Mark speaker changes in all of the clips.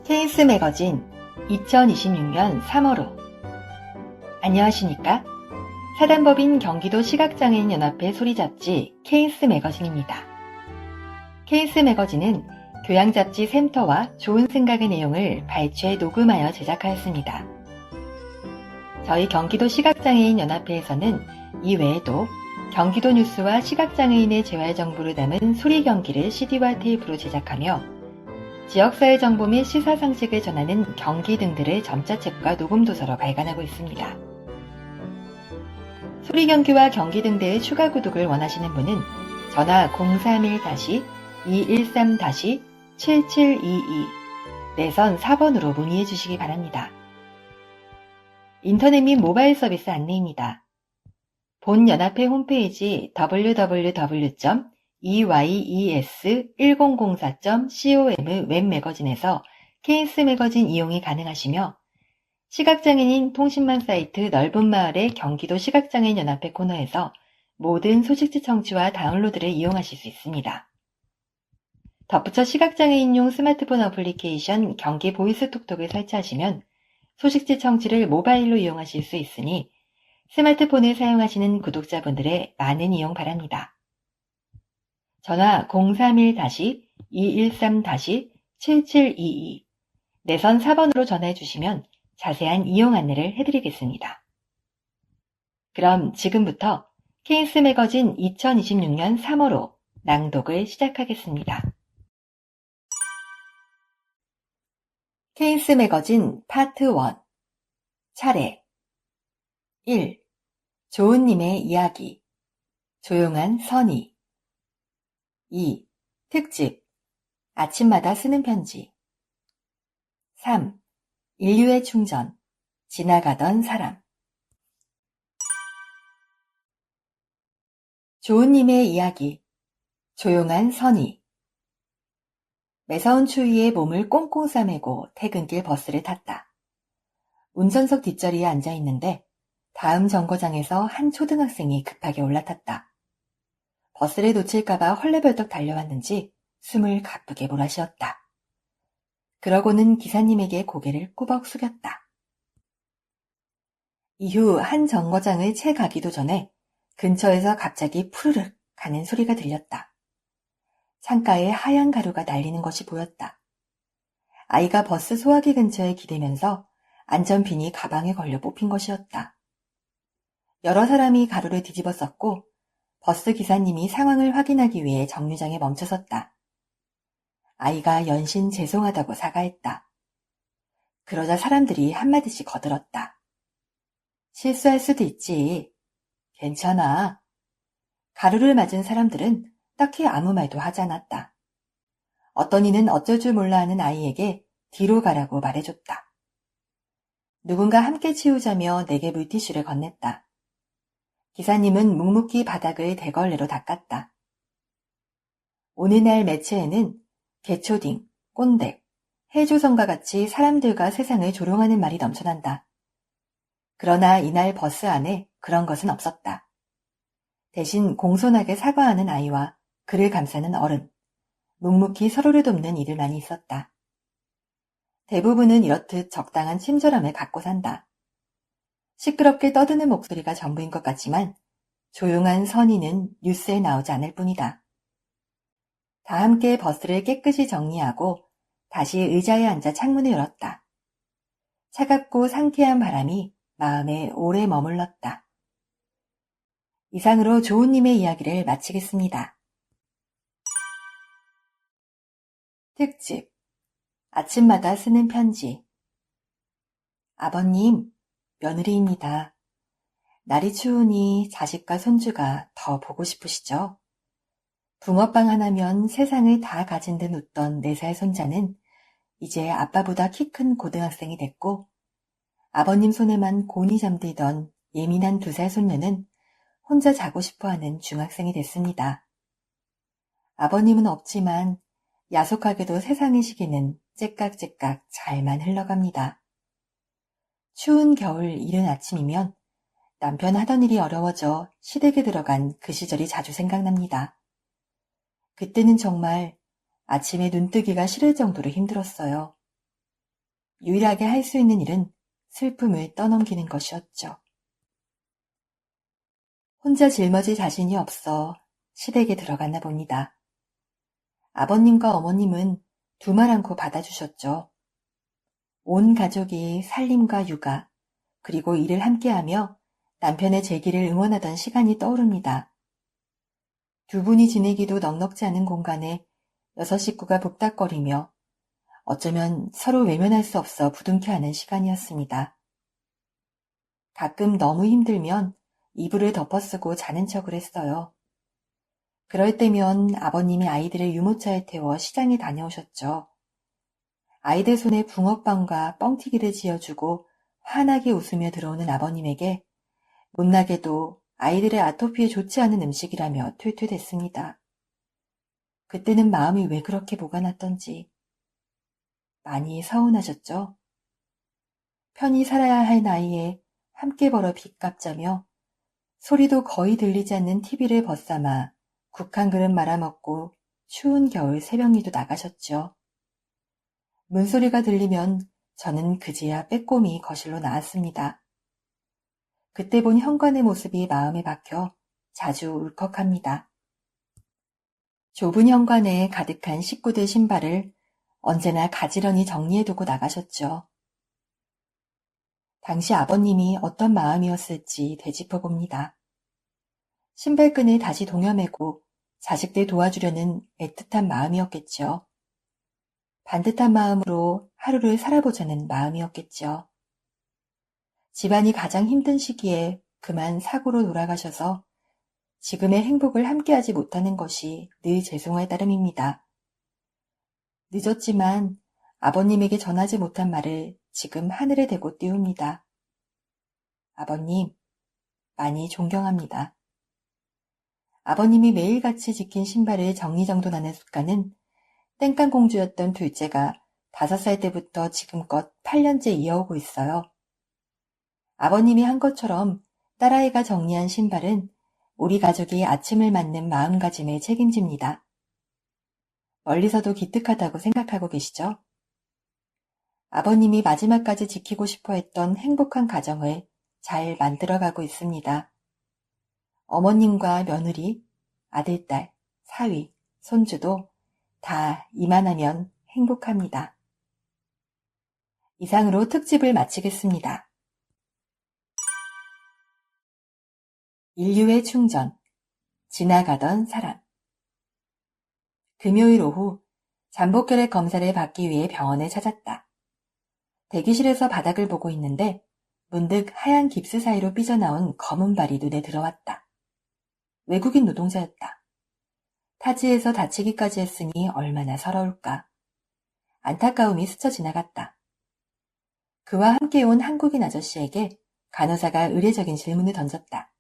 Speaker 1: 케이스 매거진 2026년 3월호. 안녕하십니까? 사단법인 경기도 시각장애인연합회 소리잡지 케이스 매거진입니다. 케이스 매거진은 교양잡지 샘터와 좋은 생각의 내용을 발췌 녹음하여 제작하였습니다. 저희 경기도 시각장애인연합회에서는 이 외에도 경기도 뉴스와 시각장애인의 재활 정보를 담은 소리 경기를 CD와 테이프로 제작하며 지역사회 정보 및 시사상식을 전하는 경기 등들을 점자책과 녹음도서로 발간하고 있습니다. 소리 경기와 경기 등대의 추가 구독을 원하시는 분은 전화 031-213-7722 내선 4번으로 문의해 주시기 바랍니다. 인터넷 및 모바일 서비스 안내입니다. 본 연합회 홈페이지 www.eyes1004.com 웹매거진에서 케이스 매거진 이용이 가능하시며 시각장애인 통신망 사이트 넓은 마을의 경기도 시각장애인연합회 코너에서 모든 소식지 청취와 다운로드를 이용하실 수 있습니다. 덧붙여 시각장애인용 스마트폰 어플리케이션 경기 보이스톡톡을 설치하시면 소식지 청취를 모바일로 이용하실 수 있으니 스마트폰을 사용하시는 구독자분들의 많은 이용 바랍니다. 전화 031-213-7722 내선 4번으로 전화해 주시면 자세한 이용 안내를 해드리겠습니다. 그럼 지금부터 케이스 매거진 2026년 3월호 낭독을 시작하겠습니다. 케이스 매거진 파트 1 차례 1. 조은님의 이야기 조용한 선의 2. 특집 아침마다 쓰는 편지 3. 인류의 충전 지나가던 사람 조은님의 이야기 조용한 선의 매서운 추위에 몸을 꽁꽁 싸매고 퇴근길 버스를 탔다. 운전석 뒷자리에 앉아있는데 다음 정거장에서 한 초등학생이 급하게 올라탔다. 버스를 놓칠까봐 헐레벌떡 달려왔는지 숨을 가쁘게 몰아쉬었다. 그러고는 기사님에게 고개를 꾸벅 숙였다. 이후 한 정거장을 채 가기도 전에 근처에서 갑자기 푸르륵 가는 소리가 들렸다. 창가에 하얀 가루가 날리는 것이 보였다. 아이가 버스 소화기 근처에 기대면서 안전핀이 가방에 걸려 뽑힌 것이었다. 여러 사람이 가루를 뒤집어 썼고 버스 기사님이 상황을 확인하기 위해 정류장에 멈춰섰다. 아이가 연신 죄송하다고 사과했다. 그러자 사람들이 한마디씩 거들었다. 실수할 수도 있지. 괜찮아. 가루를 맞은 사람들은 딱히 아무 말도 하지 않았다. 어떤 이는 어쩔 줄 몰라 하는 아이에게 뒤로 가라고 말해줬다. 누군가 함께 치우자며 내게 물티슈를 건넸다. 기사님은 묵묵히 바닥을 대걸레로 닦았다. 오늘날 매체에는 개초딩, 꼰대, 해조선과 같이 사람들과 세상을 조롱하는 말이 넘쳐난다. 그러나 이날 버스 안에 그런 것은 없었다. 대신 공손하게 사과하는 아이와 그를 감싸는 어른, 묵묵히 서로를 돕는 이들만이 있었다. 대부분은 이렇듯 적당한 친절함을 갖고 산다. 시끄럽게 떠드는 목소리가 전부인 것 같지만 조용한 선의는 뉴스에 나오지 않을 뿐이다. 다 함께 버스를 깨끗이 정리하고 다시 의자에 앉아 창문을 열었다. 차갑고 상쾌한 바람이 마음에 오래 머물렀다. 이상으로 조은님의 이야기를 마치겠습니다. 특집 아침마다 쓰는 편지 아버님, 며느리입니다. 날이 추우니 자식과 손주가 더 보고 싶으시죠? 붕어빵 하나면 세상을 다 가진 듯 웃던 4살 손자는 이제 아빠보다 키 큰 고등학생이 됐고 아버님 손에만 곤히 잠들던 예민한 2살 손녀는 혼자 자고 싶어하는 중학생이 됐습니다. 아버님은 없지만 야속하게도 세상의 시기는 째깍째깍 잘만 흘러갑니다. 추운 겨울 이른 아침이면 남편 하던 일이 어려워져 시댁에 들어간 그 시절이 자주 생각납니다. 그때는 정말 아침에 눈뜨기가 싫을 정도로 힘들었어요. 유일하게 할 수 있는 일은 슬픔을 떠넘기는 것이었죠. 혼자 짊어질 자신이 없어 시댁에 들어갔나 봅니다. 아버님과 어머님은 두말 않고 받아주셨죠. 온 가족이 살림과 육아, 그리고 일을 함께하며 남편의 재기를 응원하던 시간이 떠오릅니다. 두 분이 지내기도 넉넉지 않은 공간에 6식구가 북닥거리며 어쩌면 서로 외면할 수 없어 부둥켜 하는 시간이었습니다. 가끔 너무 힘들면 이불을 덮어쓰고 자는 척을 했어요. 그럴 때면 아버님이 아이들을 유모차에 태워 시장에 다녀오셨죠. 아이들 손에 붕어빵과 뻥튀기를 지어주고 환하게 웃으며 들어오는 아버님에게 못나게도 아이들의 아토피에 좋지 않은 음식이라며 퇴퇴댔습니다. 그때는 마음이 왜 그렇게 보관났던지 많이 서운하셨죠? 편히 살아야 할 나이에 함께 벌어 빚 갚자며 소리도 거의 들리지 않는 TV를 벗삼아 국 한 그릇 말아먹고 추운 겨울 새벽일도 나가셨죠. 문소리가 들리면 저는 그제야 빼꼼히 거실로 나왔습니다. 그때 본 현관의 모습이 마음에 박혀 자주 울컥합니다. 좁은 현관에 가득한 식구들 신발을 언제나 가지런히 정리해두고 나가셨죠. 당시 아버님이 어떤 마음이었을지 되짚어봅니다. 신발끈을 다시 동여매고 자식들 도와주려는 애틋한 마음이었겠죠. 반듯한 마음으로 하루를 살아보자는 마음이었겠죠. 집안이 가장 힘든 시기에 그만 사고로 돌아가셔서 지금의 행복을 함께하지 못하는 것이 늘 죄송할 따름입니다. 늦었지만 아버님에게 전하지 못한 말을 지금 하늘에 대고 띄웁니다. 아버님, 많이 존경합니다. 아버님이 매일같이 지킨 신발을 정리정돈하는 습관은 땡깡공주였던 둘째가 5살 때부터 지금껏 8년째 이어오고 있어요. 아버님이 한 것처럼 딸아이가 정리한 신발은 우리 가족이 아침을 맞는 마음가짐을 책임집니다. 멀리서도 기특하다고 생각하고 계시죠? 아버님이 마지막까지 지키고 싶어 했던 행복한 가정을 잘 만들어가고 있습니다. 어머님과 며느리, 아들딸, 사위, 손주도 다 이만하면 행복합니다. 이상으로 특집을 마치겠습니다. 인류의 충전, 지나가던 사람. 금요일 오후 잠복결핵 검사를 받기 위해 병원에 찾았다. 대기실에서 바닥을 보고 있는데 문득 하얀 깁스 사이로 삐져나온 검은 발이 눈에 들어왔다. 외국인 노동자였다. 타지에서 다치기까지 했으니 얼마나 서러울까. 안타까움이 스쳐 지나갔다. 그와 함께 온 한국인 아저씨에게 간호사가 의례적인 질문을 던졌다.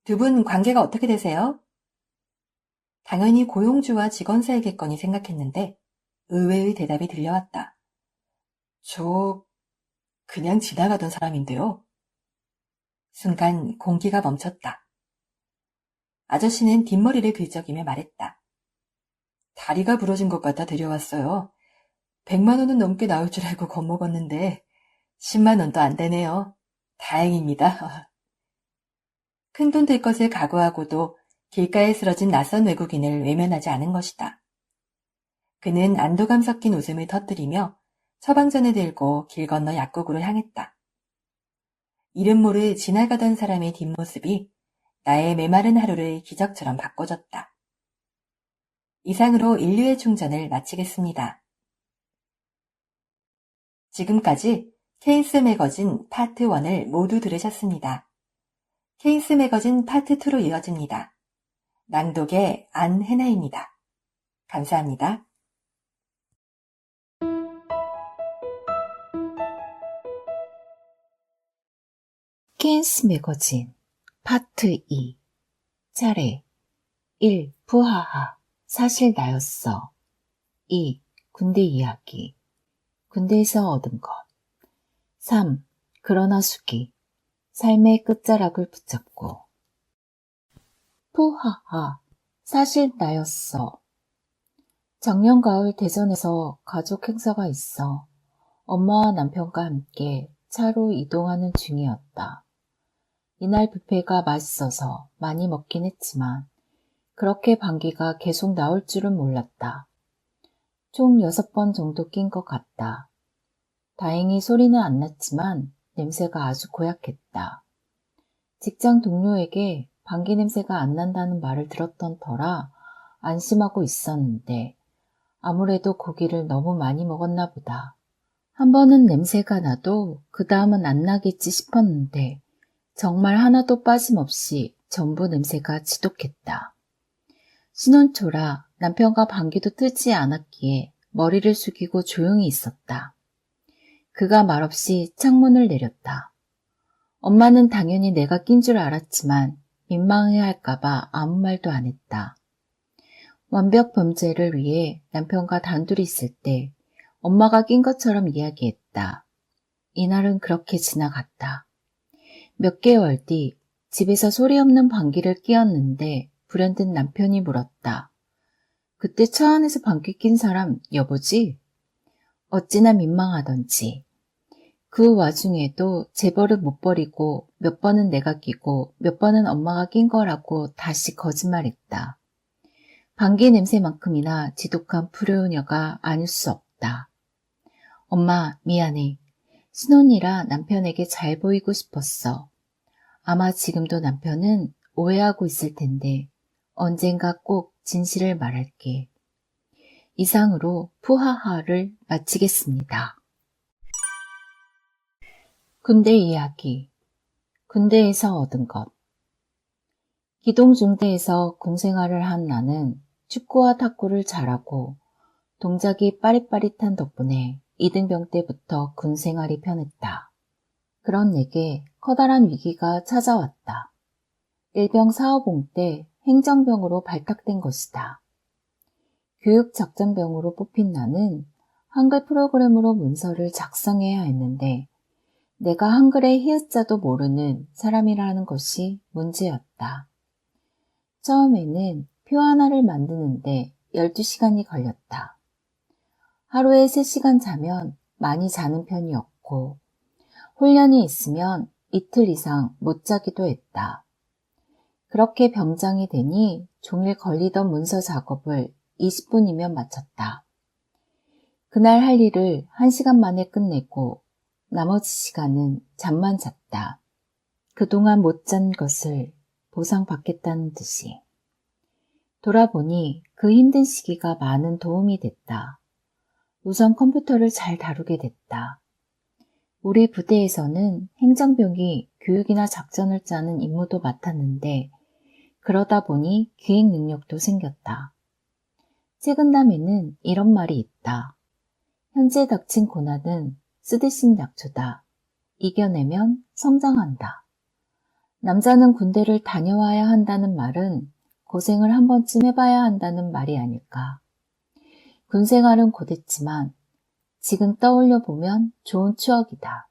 Speaker 1: 두 분 관계가 어떻게 되세요? 당연히 고용주와 직원 사이겠거니 생각했는데 의외의 대답이 들려왔다. 저 그냥 지나가던 사람인데요. 순간 공기가 멈췄다. 아저씨는 뒷머리를 긁적이며 말했다. 다리가 부러진 것 같아 데려왔어요. 100만 원은 넘게 나올 줄 알고 겁먹었는데 10만 원도 안 되네요. 다행입니다. 큰돈 들 것을 각오하고도 길가에 쓰러진 낯선 외국인을 외면하지 않은 것이다. 그는 안도감 섞인 웃음을 터뜨리며 처방전을 들고 길 건너 약국으로 향했다. 이름 모를 지나가던 사람의 뒷모습이 나의 메마른 하루를 기적처럼 바꿔줬다. 이상으로 인류의 충전을 마치겠습니다. 지금까지 케인스 매거진 파트 1을 모두 들으셨습니다. 케인스 매거진 파트 2로 이어집니다. 낭독의 안해나입니다. 감사합니다.
Speaker 2: 케인스 매거진 파트 2 차례 1. 부하하 사실 나였어. 2. 군대 이야기 군대에서 얻은 것 3. 그러나 수기 삶의 끝자락을 붙잡고 푸하하 사실 나였어. 작년 가을 대전에서 가족 행사가 있어 엄마와 남편과 함께 차로 이동하는 중이었다. 이날 뷔페가 맛있어서 많이 먹긴 했지만 그렇게 방귀가 계속 나올 줄은 몰랐다. 총 6번 정도 낀 것 같다. 다행히 소리는 안 났지만 냄새가 아주 고약했다. 직장 동료에게 방귀 냄새가 안 난다는 말을 들었던 터라 안심하고 있었는데 아무래도 고기를 너무 많이 먹었나 보다. 한 번은 냄새가 나도 그 다음은 안 나겠지 싶었는데 정말 하나도 빠짐없이 전부 냄새가 지독했다. 신혼 초라 남편과 방귀도 뜨지 않았기에 머리를 숙이고 조용히 있었다. 그가 말없이 창문을 내렸다. 엄마는 당연히 내가 낀 줄 알았지만 민망해할까봐 아무 말도 안 했다. 완벽 범죄를 위해 남편과 단둘이 있을 때 엄마가 낀 것처럼 이야기했다. 이날은 그렇게 지나갔다. 몇 개월 뒤 집에서 소리 없는 방귀를 뀌었는데 불현듯 남편이 물었다. 그때 차 안에서 방귀 낀 사람 여보지? 어찌나 민망하던지. 그 와중에도 제 버릇 못 버리고 몇 번은 내가 끼고 몇 번은 엄마가 낀 거라고 다시 거짓말했다. 방귀 냄새만큼이나 지독한 불효녀가 아닐 수 없다. 엄마 미안해. 신혼이라 남편에게 잘 보이고 싶었어. 아마 지금도 남편은 오해하고 있을 텐데 언젠가 꼭 진실을 말할게. 이상으로 푸하하를 마치겠습니다. 군대 이야기. 군대에서 얻은 것. 기동중대에서 군생활을 한 나는 축구와 탁구를 잘하고 동작이 빠릿빠릿한 덕분에 이등병 때부터 군생활이 편했다. 그런 내게 커다란 위기가 찾아왔다. 일병 사업봉 때 행정병으로 발탁된 것이다. 교육작전병으로 뽑힌 나는 한글 프로그램으로 문서를 작성해야 했는데 내가 한글의 히읗자도 모르는 사람이라는 것이 문제였다. 처음에는 표 하나를 만드는데 12시간이 걸렸다. 하루에 3시간 자면 많이 자는 편이었고 훈련이 있으면 이틀 이상 못 자기도 했다. 그렇게 병장이 되니 종일 걸리던 문서 작업을 20분이면 마쳤다. 그날 할 일을 1시간 만에 끝내고 나머지 시간은 잠만 잤다. 그동안 못 잔 것을 보상받겠다는 듯이. 돌아보니 그 힘든 시기가 많은 도움이 됐다. 우선 컴퓨터를 잘 다루게 됐다. 우리 부대에서는 행정병이 교육이나 작전을 짜는 임무도 맡았는데 그러다 보니 기획 능력도 생겼다. 최근담에는 이런 말이 있다. 현재 닥친 고난은 쓰디쓴 약초다. 이겨내면 성장한다. 남자는 군대를 다녀와야 한다는 말은 고생을 한 번쯤 해봐야 한다는 말이 아닐까. 군생활은 고됐지만 지금 떠올려 보면 좋은 추억이다.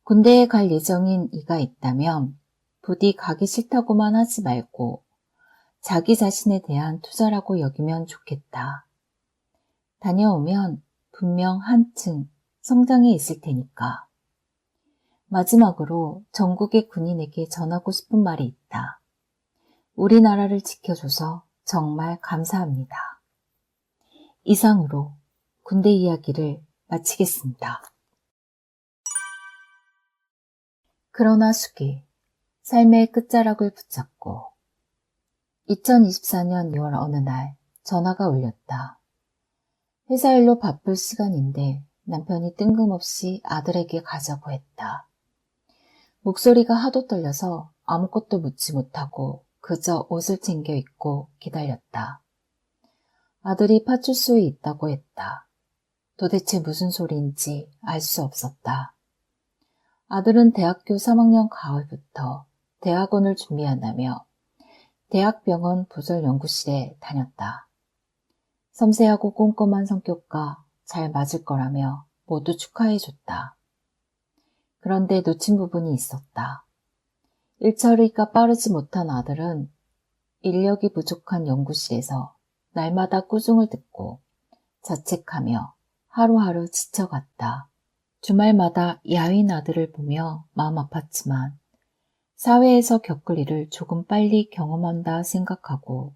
Speaker 2: 군대에 갈 예정인 이가 있다면 부디 가기 싫다고만 하지 말고 자기 자신에 대한 투자라고 여기면 좋겠다. 다녀오면 분명 한층 성장해 있을 테니까. 마지막으로 전국의 군인에게 전하고 싶은 말이 있다. 우리나라를 지켜줘서 정말 감사합니다. 이상으로 군대 이야기를 마치겠습니다. 그러나 수기, 삶의 끝자락을 붙잡고 2024년 2월 어느 날 전화가 울렸다. 회사 일로 바쁠 시간인데 남편이 뜬금없이 아들에게 가자고 했다. 목소리가 하도 떨려서 아무것도 묻지 못하고 그저 옷을 챙겨 입고 기다렸다. 아들이 파출소에 있다고 했다. 도대체 무슨 소리인지 알 수 없었다. 아들은 대학교 3학년 가을부터 대학원을 준비한다며 대학병원 부설연구실에 다녔다. 섬세하고 꼼꼼한 성격과 잘 맞을 거라며 모두 축하해줬다. 그런데 놓친 부분이 있었다. 일처리가 빠르지 못한 아들은 인력이 부족한 연구실에서 날마다 꾸중을 듣고 자책하며 하루하루 지쳐갔다. 주말마다 야윈 아들을 보며 마음 아팠지만 사회에서 겪을 일을 조금 빨리 경험한다 생각하고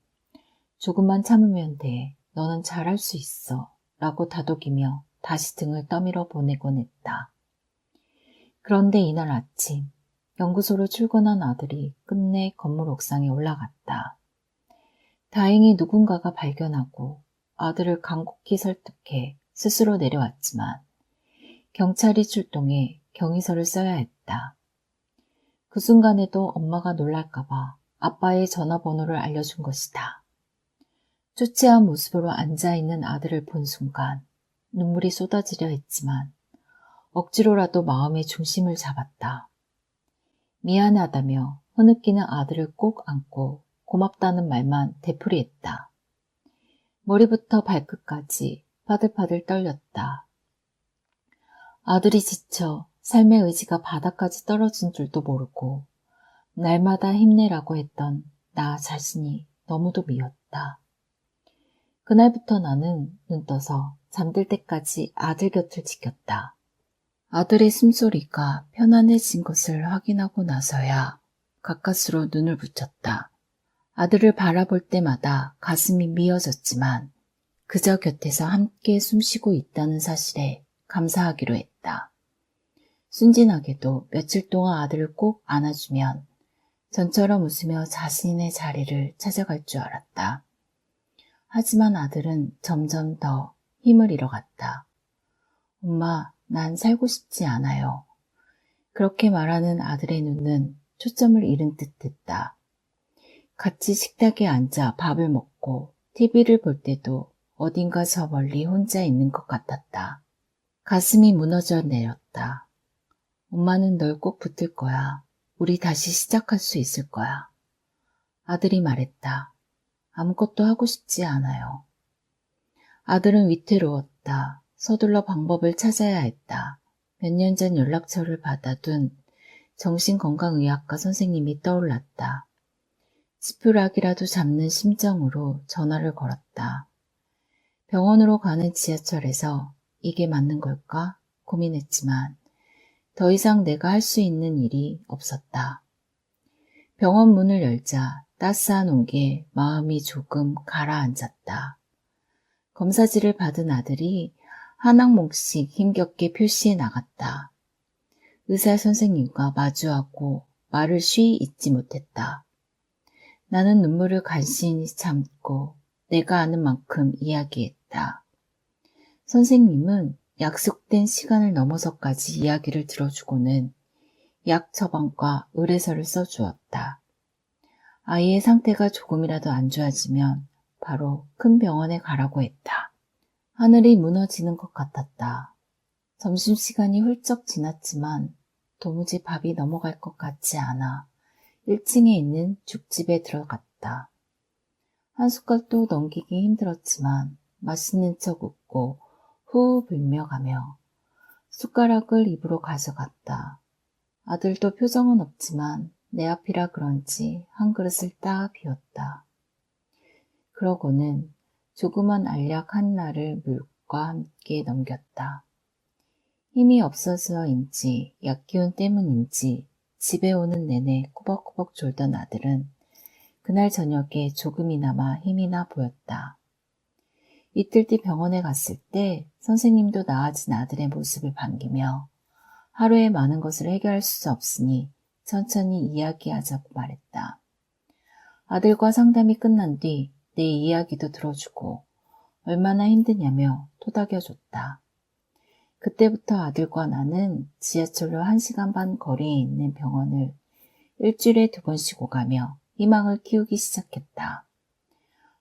Speaker 2: 조금만 참으면 돼. 너는 잘할 수 있어. 라고 다독이며 다시 등을 떠밀어 보내곤 했다. 그런데 이날 아침 연구소로 출근한 아들이 끝내 건물 옥상에 올라갔다. 다행히 누군가가 발견하고 아들을 간곡히 설득해 스스로 내려왔지만 경찰이 출동해 경위서를 써야 했다. 그 순간에도 엄마가 놀랄까봐 아빠의 전화번호를 알려준 것이다. 초췌한 모습으로 앉아있는 아들을 본 순간 눈물이 쏟아지려 했지만 억지로라도 마음의 중심을 잡았다. 미안하다며 흐느끼는 아들을 꼭 안고 고맙다는 말만 되풀이했다. 머리부터 발끝까지 파들파들 떨렸다. 아들이 지쳐 삶의 의지가 바닥까지 떨어진 줄도 모르고 날마다 힘내라고 했던 나 자신이 너무도 미웠다. 그날부터 나는 눈 떠서 잠들 때까지 아들 곁을 지켰다. 아들의 숨소리가 편안해진 것을 확인하고 나서야 가까스로 눈을 붙였다. 아들을 바라볼 때마다 가슴이 미어졌지만 그저 곁에서 함께 숨쉬고 있다는 사실에 감사하기로 했다. 순진하게도 며칠 동안 아들을 꼭 안아주면 전처럼 웃으며 자신의 자리를 찾아갈 줄 알았다. 하지만 아들은 점점 더 힘을 잃어갔다. 엄마, 난 살고 싶지 않아요. 그렇게 말하는 아들의 눈은 초점을 잃은 듯했다. 같이 식탁에 앉아 밥을 먹고 TV를 볼 때도 어딘가 저 멀리 혼자 있는 것 같았다. 가슴이 무너져 내렸다. 엄마는 널 꼭 붙들 거야. 우리 다시 시작할 수 있을 거야. 아들이 말했다. 아무것도 하고 싶지 않아요. 아들은 위태로웠다. 서둘러 방법을 찾아야 했다. 몇 년 전 연락처를 받아둔 정신건강의학과 선생님이 떠올랐다. 지푸라기라도 잡는 심정으로 전화를 걸었다. 병원으로 가는 지하철에서 이게 맞는 걸까 고민했지만 더 이상 내가 할 수 있는 일이 없었다. 병원 문을 열자 따스한 온기에 마음이 조금 가라앉았다. 검사지를 받은 아들이 한 항목씩 힘겹게 표시해 나갔다. 의사 선생님과 마주하고 말을 쉬이 잇지 못했다. 나는 눈물을 간신히 참고 내가 아는 만큼 이야기했다. 선생님은 약속된 시간을 넘어서까지 이야기를 들어주고는 약 처방과 의뢰서를 써주었다. 아이의 상태가 조금이라도 안 좋아지면 바로 큰 병원에 가라고 했다. 하늘이 무너지는 것 같았다. 점심시간이 훌쩍 지났지만 도무지 밥이 넘어갈 것 같지 않아 1층에 있는 죽집에 들어갔다. 한 숟갈도 넘기기 힘들었지만 맛있는 척 웃고 후 불며 가며 숟가락을 입으로 가져갔다. 아들도 표정은 없지만 내 앞이라 그런지 한 그릇을 딱 비웠다. 그러고는 조그만 알약 하나를 물과 함께 넘겼다. 힘이 없어서인지 약기운 때문인지 집에 오는 내내 꾸벅꾸벅 졸던 아들은 그날 저녁에 조금이나마 힘이나 보였다. 이틀 뒤 병원에 갔을 때 선생님도 나아진 아들의 모습을 반기며 하루에 많은 것을 해결할 수 없으니 천천히 이야기하자고 말했다. 아들과 상담이 끝난 뒤 내 이야기도 들어주고 얼마나 힘드냐며 토닥여줬다. 그때부터 아들과 나는 지하철로 1시간 반 거리에 있는 병원을 일주일에 2번씩 오가며 희망을 키우기 시작했다.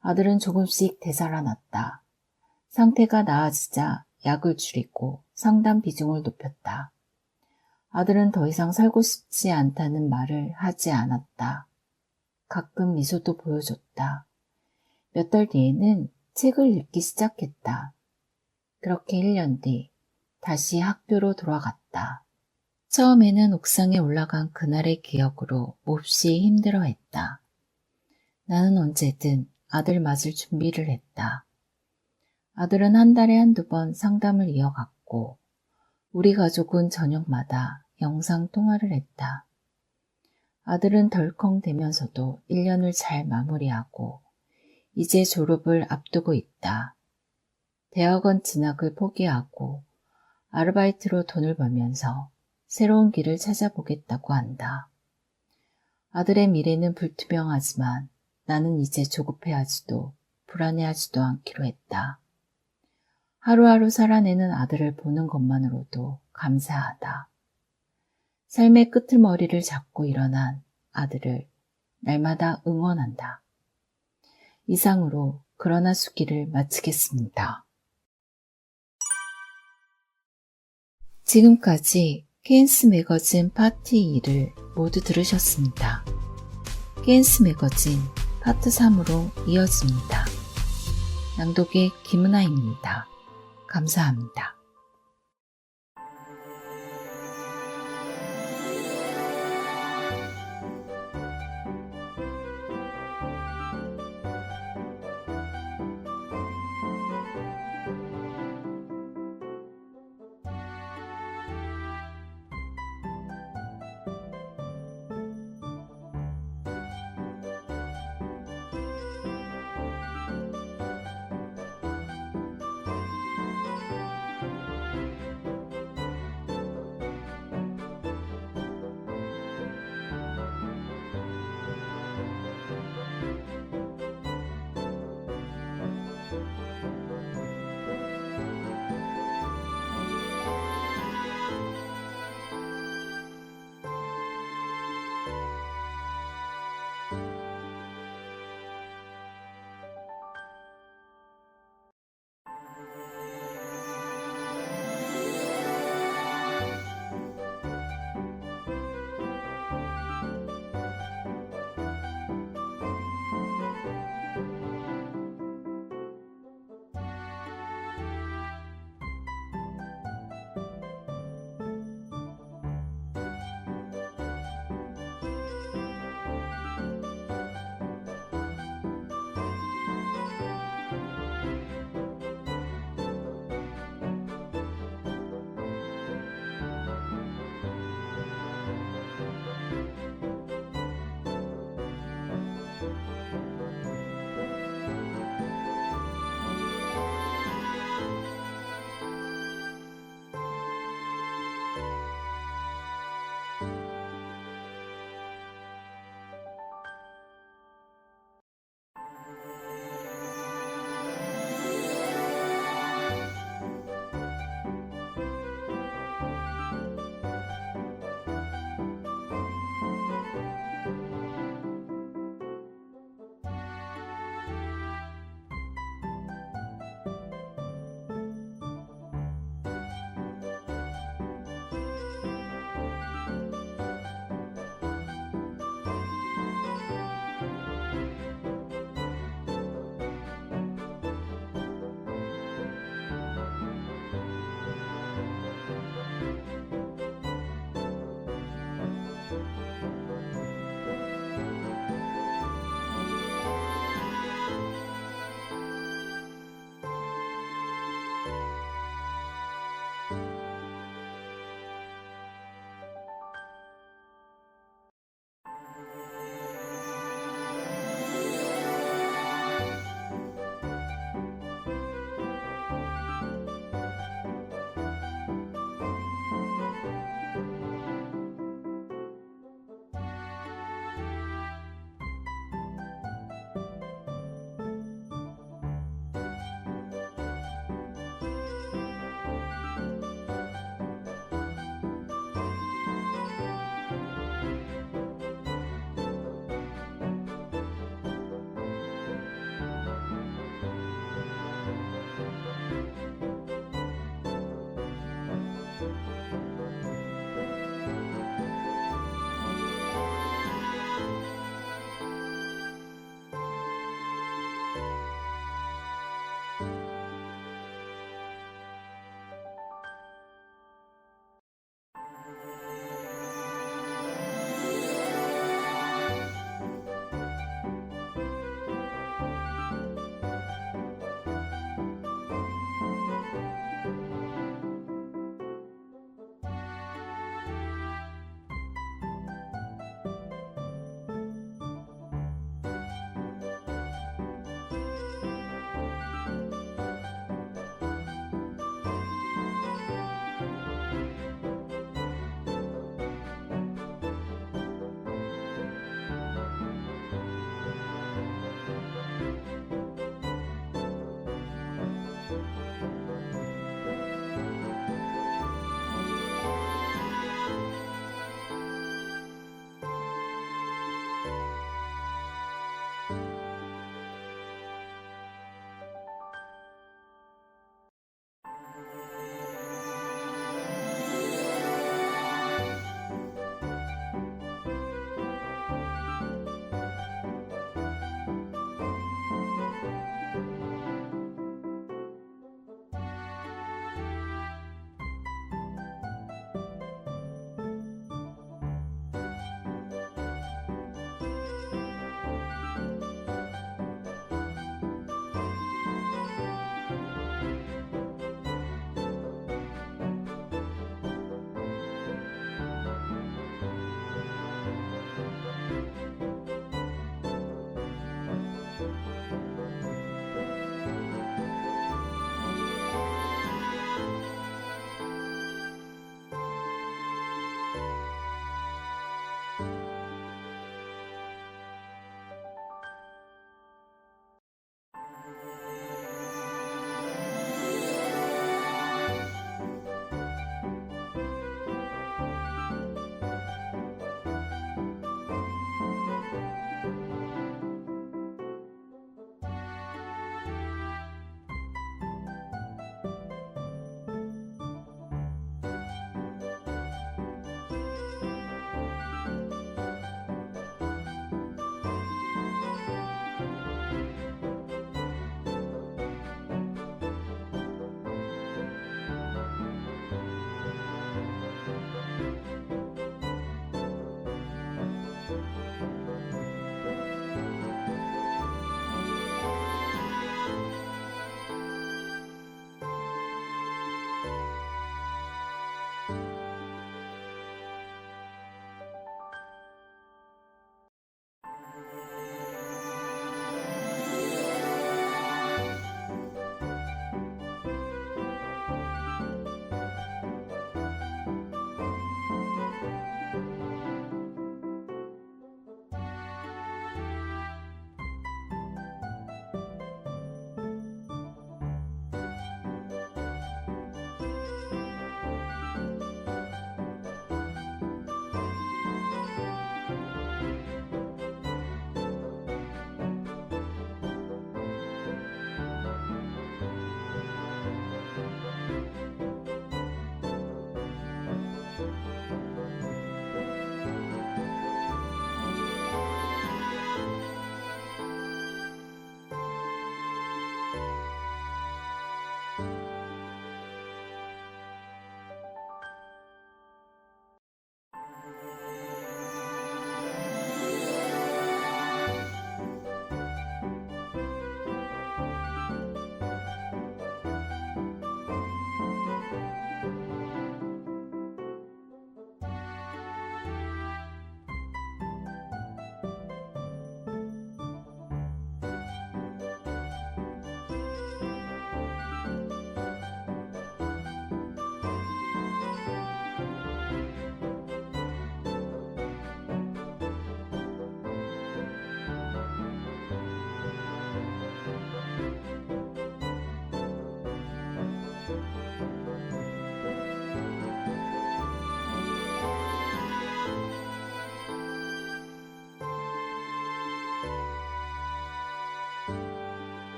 Speaker 2: 아들은 조금씩 되살아났다. 상태가 나아지자 약을 줄이고 상담 비중을 높였다. 아들은 더 이상 살고 싶지 않다는 말을 하지 않았다. 가끔 미소도 보여줬다. 몇 달 뒤에는 책을 읽기 시작했다. 그렇게 1년 뒤 다시 학교로 돌아갔다. 처음에는 옥상에 올라간 그날의 기억으로 몹시 힘들어했다. 나는 언제든 아들 맞을 준비를 했다. 아들은 한 달에 1~2번 상담을 이어갔고 우리 가족은 저녁마다 영상 통화를 했다. 아들은 덜컹대면서도 1년을 잘 마무리하고 이제 졸업을 앞두고 있다. 대학원 진학을 포기하고 아르바이트로 돈을 벌면서 새로운 길을 찾아보겠다고 한다. 아들의 미래는 불투명하지만 나는 이제 조급해하지도 불안해하지도 않기로 했다. 하루하루 살아내는 아들을 보는 것만으로도 감사하다. 삶의 끄트머리를 잡고 일어난 아들을 날마다 응원한다. 이상으로 그러나 수기를 마치겠습니다. 지금까지 케인스 매거진 파트 2를 모두 들으셨습니다. 케인스 매거진 파트 3으로 이어집니다. 낭독의 김은아입니다. 감사합니다.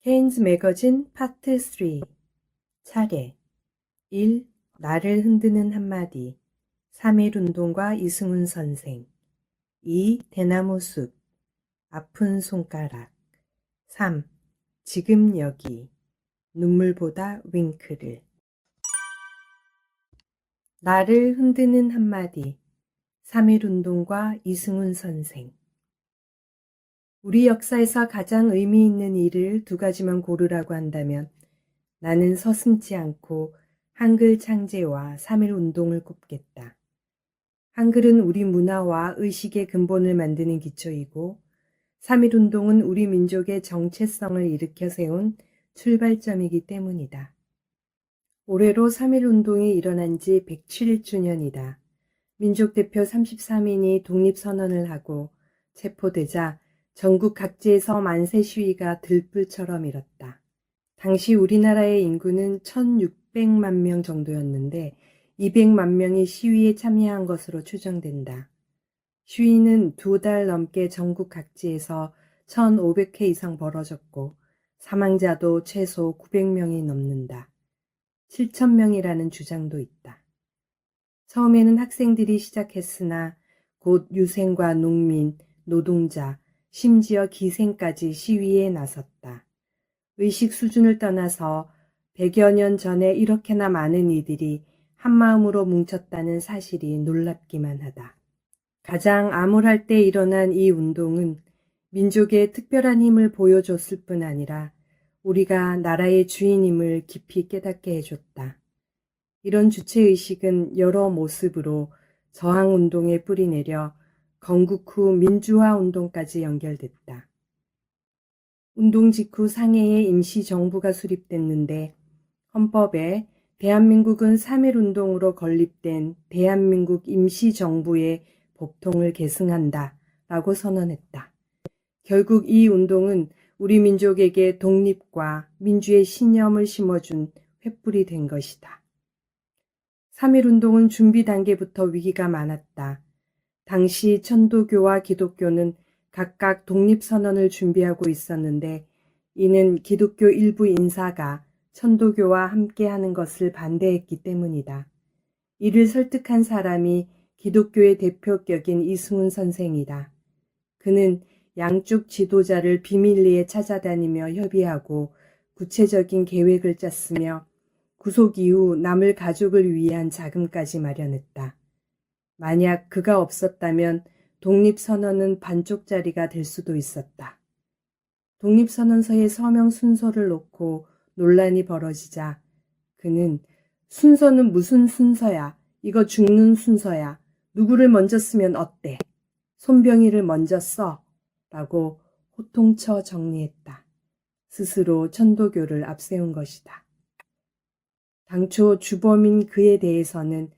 Speaker 3: 케인즈 매거진 파트 3 차례 1. 나를 흔드는 한마디 3.1운동과 이승훈 선생 2. 대나무숲 아픈 손가락 3. 지금 여기 눈물보다 윙크를 나를 흔드는 한마디 3.1운동과 이승훈 선생 우리 역사에서 가장 의미 있는 일을 두 가지만 고르라고 한다면 나는 서슴지 않고 한글 창제와 3.1운동을 꼽겠다. 한글은 우리 문화와 의식의 근본을 만드는 기초이고 3.1운동은 우리 민족의 정체성을 일으켜 세운 출발점이기 때문이다. 올해로 3.1운동이 일어난 지 107주년이다. 민족 대표 33인이 독립선언을 하고 체포되자 전국 각지에서 만세 시위가 들불처럼 일었다. 당시 우리나라의 인구는 1,600만 명 정도였는데 200만 명이 시위에 참여한 것으로 추정된다. 시위는 2달 넘게 전국 각지에서 1,500회 이상 벌어졌고 사망자도 최소 900명이 넘는다. 7,000명이라는 주장도 있다. 처음에는 학생들이 시작했으나 곧 유생과 농민, 노동자, 심지어 기생까지 시위에 나섰다. 의식 수준을 떠나서 100여 년 전에 이렇게나 많은 이들이 한마음으로 뭉쳤다는 사실이 놀랍기만 하다. 가장 암울할 때 일어난 이 운동은 민족의 특별한 힘을 보여줬을 뿐 아니라 우리가 나라의 주인임을 깊이 깨닫게 해줬다. 이런 주체의식은 여러 모습으로 저항운동에 뿌리내려 건국 후 민주화운동까지 연결됐다. 운동 직후 상해에 임시정부가 수립됐는데 헌법에 대한민국은 3.1운동으로 건립된 대한민국 임시정부의 법통을 계승한다 라고 선언했다. 결국 이 운동은 우리 민족에게 독립과 민주의 신념을 심어준 횃불이 된 것이다. 3.1운동은 준비 단계부터 위기가 많았다. 당시 천도교와 기독교는 각각 독립선언을 준비하고 있었는데 이는 기독교 일부 인사가 천도교와 함께하는 것을 반대했기 때문이다. 이를 설득한 사람이 기독교의 대표격인 이승훈 선생이다. 그는 양쪽 지도자를 비밀리에 찾아다니며 협의하고 구체적인 계획을 짰으며 구속 이후 남을 가족을 위한 자금까지 마련했다. 만약 그가 없었다면 독립선언은 반쪽짜리가 될 수도 있었다. 독립선언서의 서명 순서를 놓고 논란이 벌어지자 그는 순서는 무슨 순서야? 이거 죽는 순서야. 누구를 먼저 쓰면 어때? 손병희를 먼저 써. 라고 호통쳐 정리했다. 스스로 천도교를 앞세운 것이다. 당초 주범인 그에 대해서는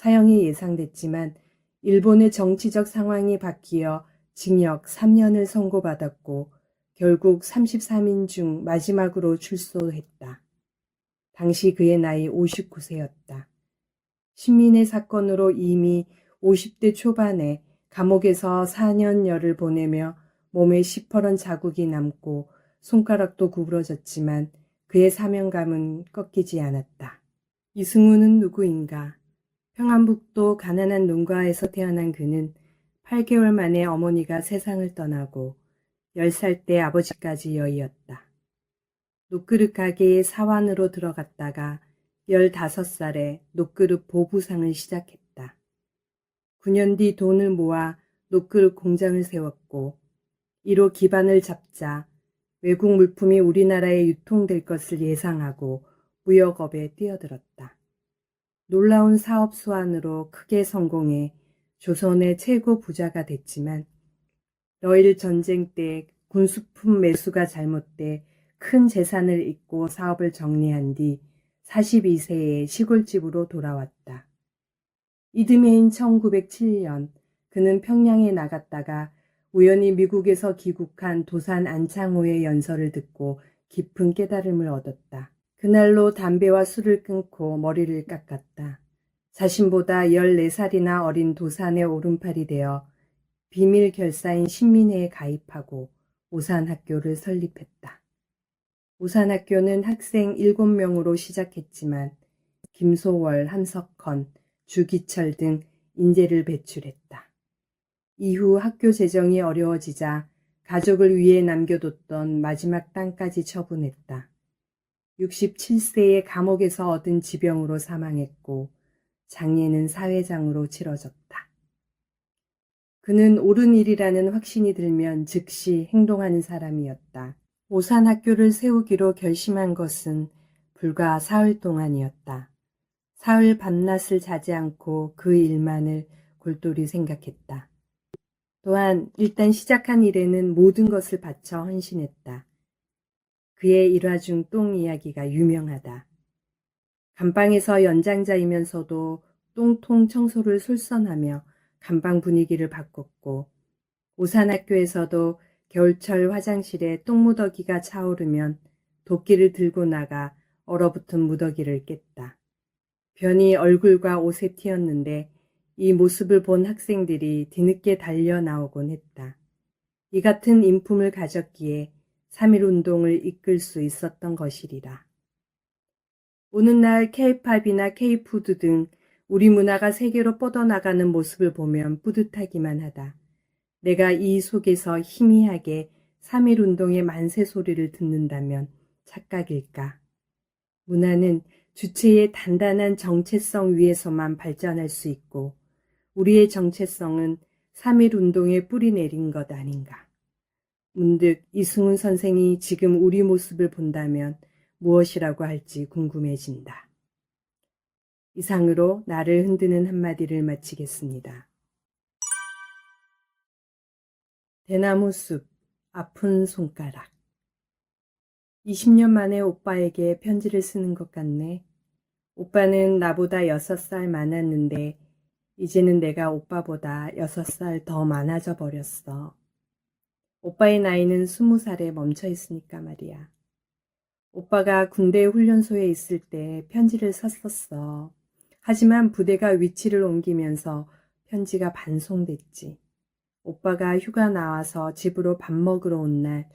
Speaker 3: 사형이 예상됐지만 일본의 정치적 상황이 바뀌어 징역 3년을 선고받았고 결국 33인 중 마지막으로 출소했다. 당시 그의 나이 59세였다. 신민의 사건으로 이미 50대 초반에 감옥에서 4년여를 보내며 몸에 시퍼런 자국이 남고 손가락도 구부러졌지만 그의 사명감은 꺾이지 않았다. 이승훈은 누구인가? 평안북도 가난한 농가에서 태어난 그는 8개월 만에 어머니가 세상을 떠나고 10살 때 아버지까지 여의었다. 녹그릇 가게의 사환으로 들어갔다가 15살에 녹그릇 보부상을 시작했다. 9년 뒤 돈을 모아 녹그릇 공장을 세웠고 이로 기반을 잡자 외국 물품이 우리나라에 유통될 것을 예상하고 무역업에 뛰어들었다. 놀라운 사업 수완으로 크게 성공해 조선의 최고 부자가 됐지만 러일 전쟁 때 군수품 매수가 잘못돼 큰 재산을 잃고 사업을 정리한 뒤 42세에 시골집으로 돌아왔다. 이듬해인 1907년 그는 평양에 나갔다가 우연히 미국에서 귀국한 도산 안창호의 연설을 듣고 깊은 깨달음을 얻었다. 그날로 담배와 술을 끊고 머리를 깎았다. 자신보다 14살이나 어린 도산의 오른팔이 되어 비밀 결사인 신민회에 가입하고 오산학교를 설립했다. 오산학교는 학생 7명으로 시작했지만 김소월, 함석헌, 주기철 등 인재를 배출했다. 이후 학교 재정이 어려워지자 가족을 위해 남겨뒀던 마지막 땅까지 처분했다. 67세에 감옥에서 얻은 지병으로 사망했고 장례는 사회장으로 치러졌다. 그는 옳은 일이라는 확신이 들면 즉시 행동하는 사람이었다. 오산학교를 세우기로 결심한 것은 불과 사흘 동안이었다. 사흘 밤낮을 자지 않고 그 일만을 골똘히 생각했다. 또한 일단 시작한 일에는 모든 것을 바쳐 헌신했다. 그의 일화 중 똥 이야기가 유명하다. 감방에서 연장자이면서도 똥통 청소를 솔선하며 감방 분위기를 바꿨고 오산학교에서도 겨울철 화장실에 똥무더기가 차오르면 도끼를 들고 나가 얼어붙은 무더기를 깼다. 변이 얼굴과 옷에 튀었는데 이 모습을 본 학생들이 뒤늦게 달려 나오곤 했다. 이 같은 인품을 가졌기에 3.1운동을 이끌 수 있었던 것이리라. 오늘날 K-팝이나 K-푸드 등 우리 문화가 세계로 뻗어나가는 모습을 보면 뿌듯하기만 하다. 내가 이 속에서 희미하게 3.1운동의 만세 소리를 듣는다면 착각일까? 문화는 주체의 단단한 정체성 위에서만 발전할 수 있고 우리의 정체성은 3.1운동에 뿌리 내린 것 아닌가. 문득 이승훈 선생이 지금 우리 모습을 본다면 무엇이라고 할지 궁금해진다. 이상으로 나를 흔드는 한마디를 마치겠습니다. 대나무 숲, 아픈 손가락. 20년 만에 오빠에게 편지를 쓰는 것 같네. 오빠는 나보다 6살 많았는데 이제는 내가 오빠보다 6살 더 많아져 버렸어. 오빠의 나이는 20살에 멈춰 있으니까 말이야. 오빠가 군대 훈련소에 있을 때 편지를 썼었어. 하지만 부대가 위치를 옮기면서 편지가 반송됐지. 오빠가 휴가 나와서 집으로 밥 먹으러 온 날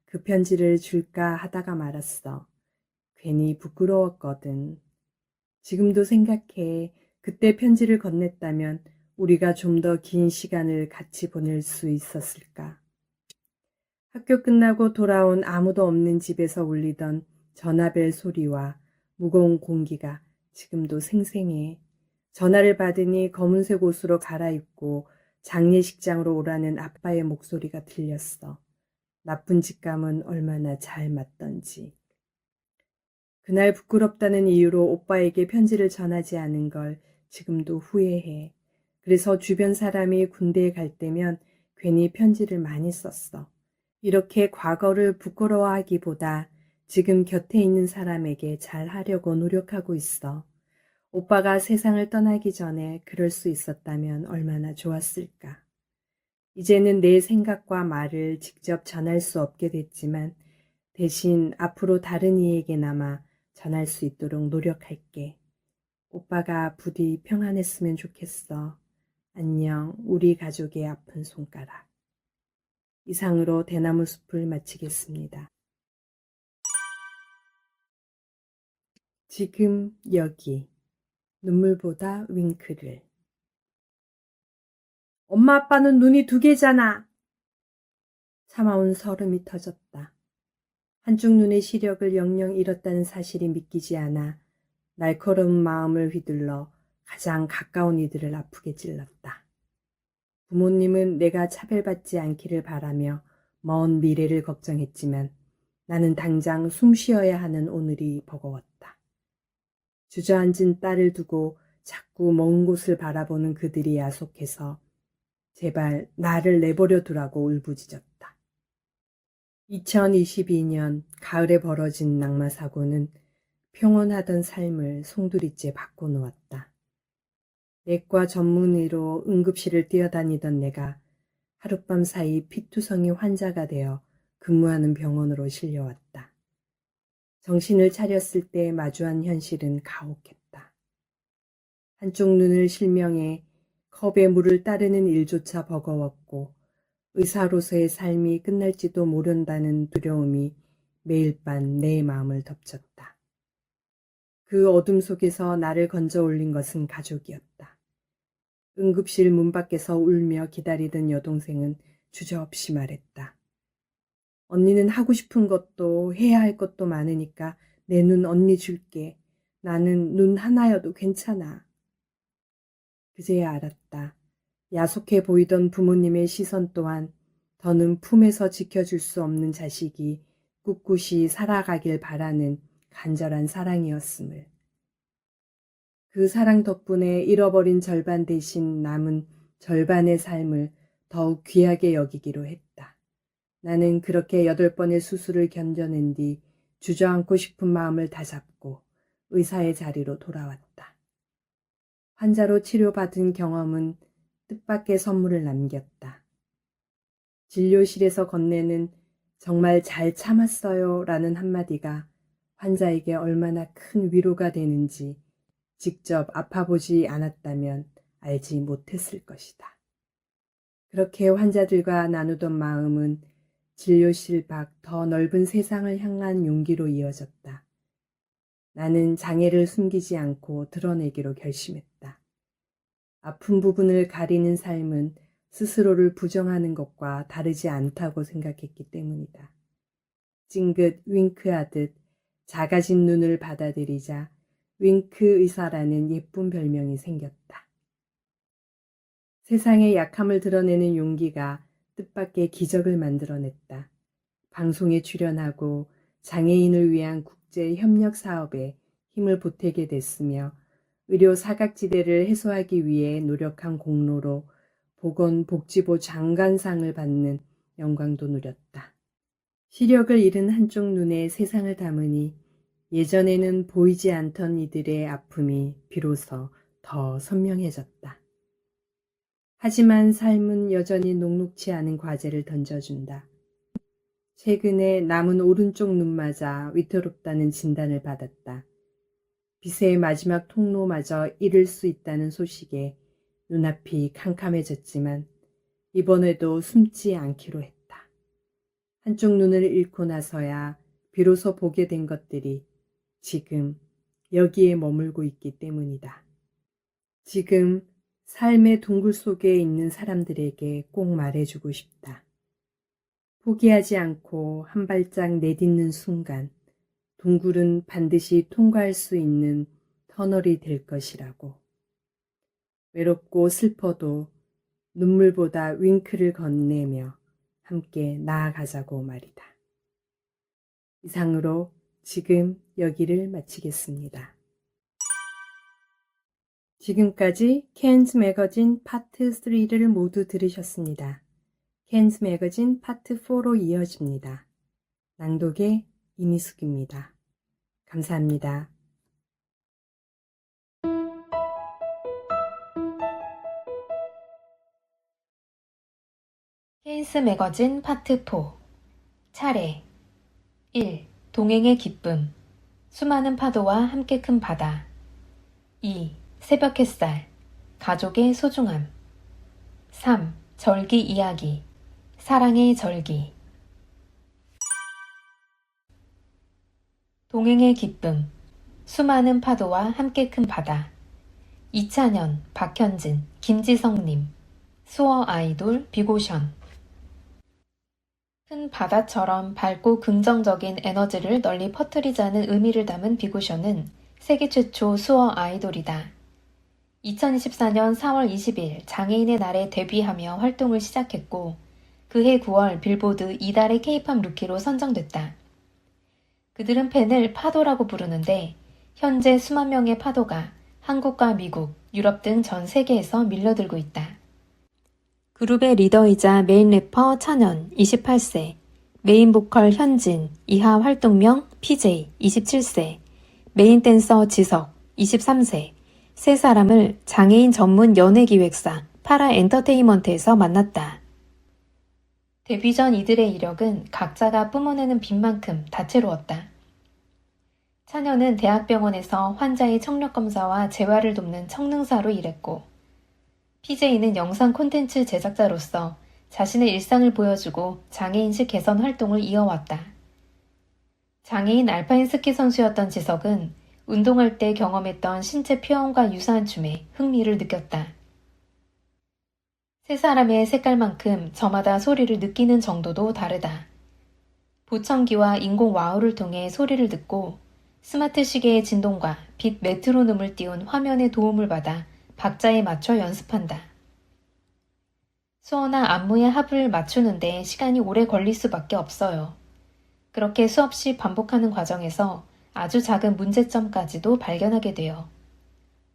Speaker 3: 그 편지를 줄까 하다가 말았어. 괜히 부끄러웠거든. 지금도 생각해. 그때 편지를 건넸다면 우리가 좀 더 긴 시간을 같이 보낼 수 있었을까. 학교 끝나고 돌아온 아무도 없는 집에서 울리던 전화벨 소리와 무거운 공기가 지금도 생생해. 전화를 받으니 검은색 옷으로 갈아입고 장례식장으로 오라는 아빠의 목소리가 들렸어. 나쁜 직감은 얼마나 잘 맞던지. 그날 부끄럽다는 이유로 오빠에게 편지를 전하지 않은 걸 지금도 후회해. 그래서 주변 사람이 군대에 갈 때면 괜히 편지를 많이 썼어. 이렇게 과거를 부끄러워하기보다 지금 곁에 있는 사람에게 잘 하려고 노력하고 있어. 오빠가 세상을 떠나기 전에 그럴 수 있었다면 얼마나 좋았을까. 이제는 내 생각과 말을 직접 전할 수 없게 됐지만 대신 앞으로 다른 이에게나마 전할 수 있도록 노력할게. 오빠가 부디 평안했으면 좋겠어. 안녕, 우리 가족의 아픈 손가락. 이상으로 대나무 숲을 마치겠습니다. 지금 여기 눈물보다 윙크를. 엄마 아빠는 눈이 2개잖아. 참아온 설움이 터졌다. 한쪽 눈의 시력을 영영 잃었다는 사실이 믿기지 않아 날카로운 마음을 휘둘러 가장 가까운 이들을 아프게 찔렀다. 부모님은 내가 차별받지 않기를 바라며 먼 미래를 걱정했지만 나는 당장 숨 쉬어야 하는 오늘이 버거웠다. 주저앉은 딸을 두고 자꾸 먼 곳을 바라보는 그들이 야속해서 제발 나를 내버려 두라고 울부짖었다. 2022년 가을에 벌어진 낙마사고는 평온하던 삶을 송두리째 바꿔놓았다. 내과 전문의로 응급실을 뛰어다니던 내가 하룻밤 사이 피투성이 환자가 되어 근무하는 병원으로 실려왔다. 정신을 차렸을 때 마주한 현실은 가혹했다. 한쪽 눈을 실명해 컵에 물을 따르는 일조차 버거웠고 의사로서의 삶이 끝날지도 모른다는 두려움이 매일 밤 내 마음을 덮쳤다. 그 어둠 속에서 나를 건져 올린 것은 가족이었다. 응급실 문 밖에서 울며 기다리던 여동생은 주저없이 말했다. 언니는 하고 싶은 것도 해야 할 것도 많으니까 내 눈 언니 줄게. 나는 눈 하나여도 괜찮아. 그제야 알았다. 야속해 보이던 부모님의 시선 또한 더는 품에서 지켜줄 수 없는 자식이 꿋꿋이 살아가길 바라는 간절한 사랑이었음을. 그 사랑 덕분에 잃어버린 절반 대신 남은 절반의 삶을 더욱 귀하게 여기기로 했다. 나는 그렇게 8번의 수술을 견뎌낸 뒤 주저앉고 싶은 마음을 다잡고 의사의 자리로 돌아왔다. 환자로 치료받은 경험은 뜻밖의 선물을 남겼다. 진료실에서 건네는 정말 잘 참았어요 라는 한마디가 환자에게 얼마나 큰 위로가 되는지 직접 아파보지 않았다면 알지 못했을 것이다. 그렇게 환자들과 나누던 마음은 진료실 밖 더 넓은 세상을 향한 용기로 이어졌다. 나는 장애를 숨기지 않고 드러내기로 결심했다. 아픈 부분을 가리는 삶은 스스로를 부정하는 것과 다르지 않다고 생각했기 때문이다. 찡긋 윙크하듯 작아진 눈을 받아들이자 윙크 의사라는 예쁜 별명이 생겼다. 세상의 약함을 드러내는 용기가 뜻밖의 기적을 만들어냈다. 방송에 출연하고 장애인을 위한 국제 협력 사업에 힘을 보태게 됐으며 의료 사각지대를 해소하기 위해 노력한 공로로 보건복지부 장관상을 받는 영광도 누렸다. 시력을 잃은 한쪽 눈에 세상을 담으니 예전에는 보이지 않던 이들의 아픔이 비로소 더 선명해졌다. 하지만 삶은 여전히 녹록치 않은 과제를 던져준다. 최근에 남은 오른쪽 눈마저 위태롭다는 진단을 받았다. 빛의 마지막 통로마저 잃을 수 있다는 소식에 눈앞이 캄캄해졌지만 이번에도 숨지 않기로 했다. 한쪽 눈을 잃고 나서야 비로소 보게 된 것들이 지금 여기에 머물고 있기 때문이다. 지금 삶의 둥굴 속에 있는 사람들에게 꼭 말해주고 싶다. 포기하지 않고 한 발짝 내딛는 순간 둥굴은 반드시 통과할 수 있는 터널이 될 것이라고. 외롭고 슬퍼도 눈물보다 윙크를 건네며 함께 나아가자고 말이다. 이상으로 지금 여기를 마치겠습니다. 지금까지 캔즈 매거진 파트 3를 모두 들으셨습니다. 캔즈 매거진 파트 4로 이어집니다. 낭독의 이미숙입니다. 감사합니다.
Speaker 4: 케인스 매거진 파트 4 차례 1. 동행의 기쁨 수많은 파도와 함께 큰 바다 2. 새벽 햇살 가족의 소중함 3. 절기 이야기 사랑의 절기 동행의 기쁨 수많은 파도와 함께 큰 바다 이찬현, 박현진, 김지성님 수어 아이돌 비고션 큰 바다처럼 밝고 긍정적인 에너지를 널리 퍼뜨리자는 의미를 담은 비고션은 세계 최초 수어 아이돌이다. 2024년 4월 20일 장애인의 날에 데뷔하며 활동을 시작했고 그해 9월 빌보드 이달의 K-팝 루키로 선정됐다. 그들은 팬을 파도라고 부르는데 현재 수만 명의 파도가 한국과 미국, 유럽 등 전 세계에서 밀려들고 있다. 그룹의 리더이자 메인 래퍼 찬현 28세, 메인 보컬 현진, 이하 활동명 PJ 27세, 메인 댄서 지석 23세, 세 사람을 장애인 전문 연예기획사 파라 엔터테인먼트에서 만났다. 데뷔 전 이들의 이력은 각자가 뿜어내는 빛만큼 다채로웠다. 찬현은 대학병원에서 환자의 청력검사와 재활을 돕는 청능사로 일했고 PJ는 영상 콘텐츠 제작자로서 자신의 일상을 보여주고 장애인식 개선 활동을 이어왔다. 장애인 알파인 스키 선수였던 지석은 운동할 때 경험했던 신체 표현과 유사한 춤에 흥미를 느꼈다. 세 사람의 색깔만큼 저마다 소리를 느끼는 정도도 다르다. 보청기와 인공 와우를 통해 소리를 듣고 스마트 시계의 진동과 빛 메트로놈을 띄운 화면의 도움을 받아 박자에 맞춰 연습한다. 수어나 안무의 합을 맞추는데 시간이 오래 걸릴 수밖에 없어요. 그렇게 수없이 반복하는 과정에서 아주 작은 문제점까지도 발견하게 돼요.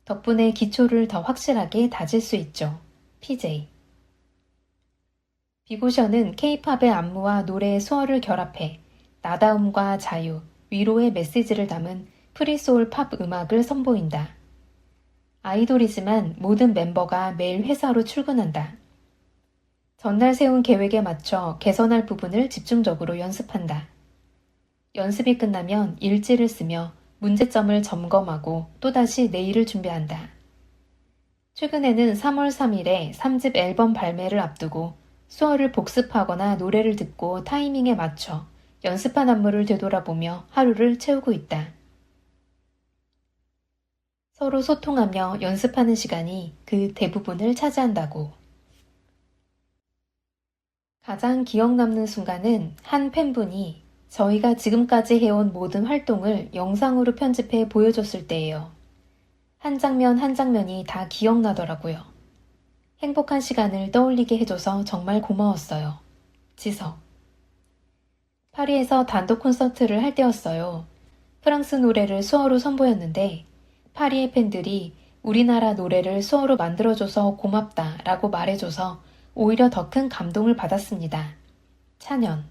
Speaker 4: 덕분에 기초를 더 확실하게 다질 수 있죠. PJ. 비고션은 K-팝의 안무와 노래의 수어를 결합해 나다움과 자유, 위로의 메시지를 담은 프리소울 팝 음악을 선보인다. 아이돌이지만 모든 멤버가 매일 회사로 출근한다. 전날 세운 계획에 맞춰 개선할 부분을 집중적으로 연습한다. 연습이 끝나면 일지를 쓰며 문제점을 점검하고 또다시 내일을 준비한다. 최근에는 3월 3일에 3집 앨범 발매를 앞두고 수어를 복습하거나 노래를 듣고 타이밍에 맞춰 연습한 안무를 되돌아보며 하루를 채우고 있다. 서로 소통하며 연습하는 시간이 그 대부분을 차지한다고. 가장 기억 남는 순간은 한 팬분이 저희가 지금까지 해온 모든 활동을 영상으로 편집해 보여줬을 때예요. 한 장면 한 장면이 다 기억나더라고요. 행복한 시간을 떠올리게 해줘서 정말 고마웠어요. 지석. 파리에서 단독 콘서트를 할 때였어요. 프랑스 노래를 수어로 선보였는데 파리의 팬들이 우리나라 노래를 수어로 만들어줘서 고맙다 라고 말해줘서 오히려 더 큰 감동을 받았습니다. 찬연.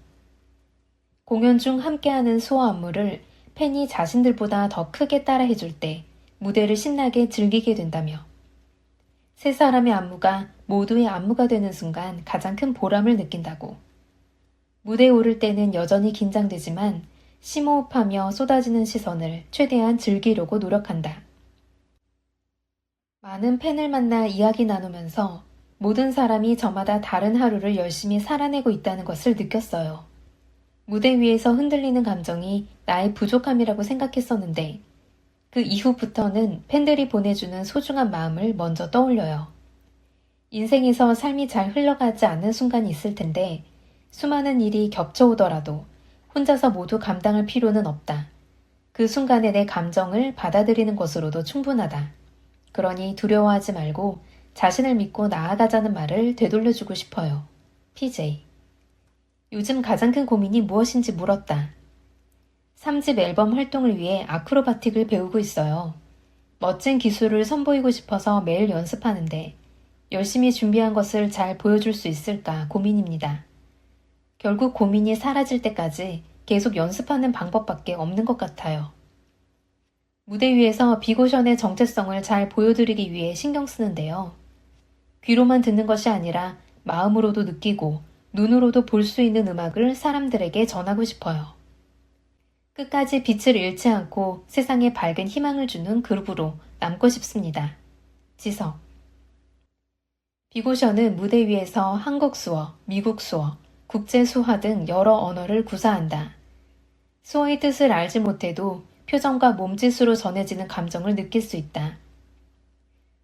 Speaker 4: 공연 중 함께하는 수어 안무를 팬이 자신들보다 더 크게 따라해줄 때 무대를 신나게 즐기게 된다며 세 사람의 안무가 모두의 안무가 되는 순간 가장 큰 보람을 느낀다고. 무대에 오를 때는 여전히 긴장되지만 심호흡하며 쏟아지는 시선을 최대한 즐기려고 노력한다. 많은 팬을 만나 이야기 나누면서 모든 사람이 저마다 다른 하루를 열심히 살아내고 있다는 것을 느꼈어요. 무대 위에서 흔들리는 감정이 나의 부족함이라고 생각했었는데 그 이후부터는 팬들이 보내주는 소중한 마음을 먼저 떠올려요. 인생에서 삶이 잘 흘러가지 않는 순간이 있을 텐데 수많은 일이 겹쳐오더라도 혼자서 모두 감당할 필요는 없다. 그 순간에 내 감정을 받아들이는 것으로도 충분하다. 그러니 두려워하지 말고 자신을 믿고 나아가자는 말을 되돌려주고 싶어요. PJ. 요즘 가장 큰 고민이 무엇인지 물었다. 3집 앨범 활동을 위해 아크로바틱을 배우고 있어요. 멋진 기술을 선보이고 싶어서 매일 연습하는데 열심히 준비한 것을 잘 보여줄 수 있을까 고민입니다. 결국 고민이 사라질 때까지 계속 연습하는 방법밖에 없는 것 같아요. 무대 위에서 비고션의 정체성을 잘 보여드리기 위해 신경 쓰는데요. 귀로만 듣는 것이 아니라 마음으로도 느끼고 눈으로도 볼 수 있는 음악을 사람들에게 전하고 싶어요. 끝까지 빛을 잃지 않고 세상에 밝은 희망을 주는 그룹으로 남고 싶습니다. 지석. 비고션은 무대 위에서 한국 수어, 미국 수어, 국제 수화 등 여러 언어를 구사한다. 수어의 뜻을 알지 못해도 표정과 몸짓으로 전해지는 감정을 느낄 수 있다.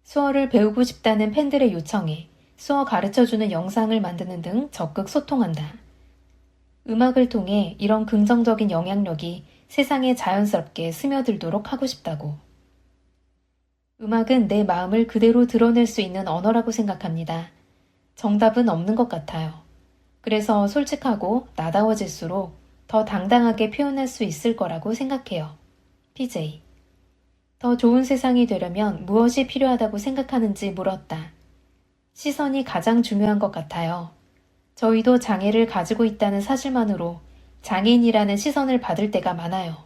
Speaker 4: 수어를 배우고 싶다는 팬들의 요청에 수어 가르쳐주는 영상을 만드는 등 적극 소통한다. 음악을 통해 이런 긍정적인 영향력이 세상에 자연스럽게 스며들도록 하고 싶다고. 음악은 내 마음을 그대로 드러낼 수 있는 언어라고 생각합니다. 정답은 없는 것 같아요. 그래서 솔직하고 나다워질수록 더 당당하게 표현할 수 있을 거라고 생각해요. PJ. 더 좋은 세상이 되려면 무엇이 필요하다고 생각하는지 물었다. 시선이 가장 중요한 것 같아요. 저희도 장애를 가지고 있다는 사실만으로 장애인이라는 시선을 받을 때가 많아요.